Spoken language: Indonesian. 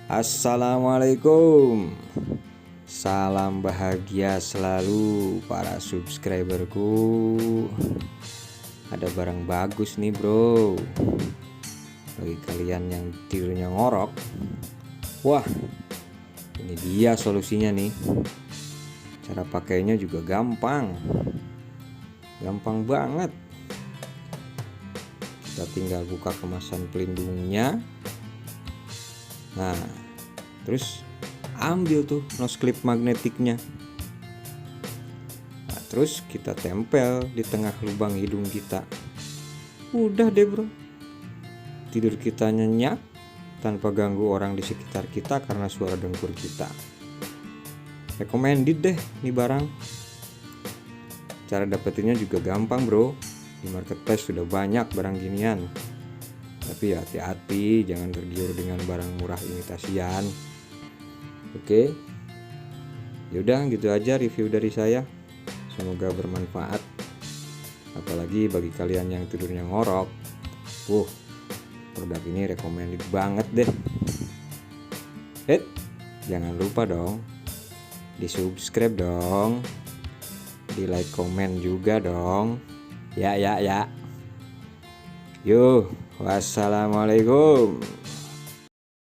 Assalamualaikum. Salam bahagia selalu para subscriberku. Ada barang bagus nih bro, bagi kalian yang tidurnya ngorok. Wah, ini dia solusinya nih. Cara pakainya juga gampang banget. Kita tinggal buka kemasan pelindungnya. Nah, terus ambil tuh nose clip magnetiknya. Nah, terus kita tempel di tengah lubang hidung kita. Udah deh bro, tidur kita nyenyak tanpa ganggu orang di sekitar kita karena suara dengkur kita. Recommended deh nih barang. Cara dapetinnya juga gampang bro. Di marketplace sudah banyak barang ginian. Tapi hati-hati, jangan tergiur dengan barang murah imitasian. Oke. Yaudah gitu aja review dari saya. Semoga bermanfaat. Apalagi bagi kalian yang tidurnya ngorok. Produk ini recommended banget deh. Jangan lupa dong, di subscribe dong, di like komen juga dong. Ya. Yuk, wassalamualaikum.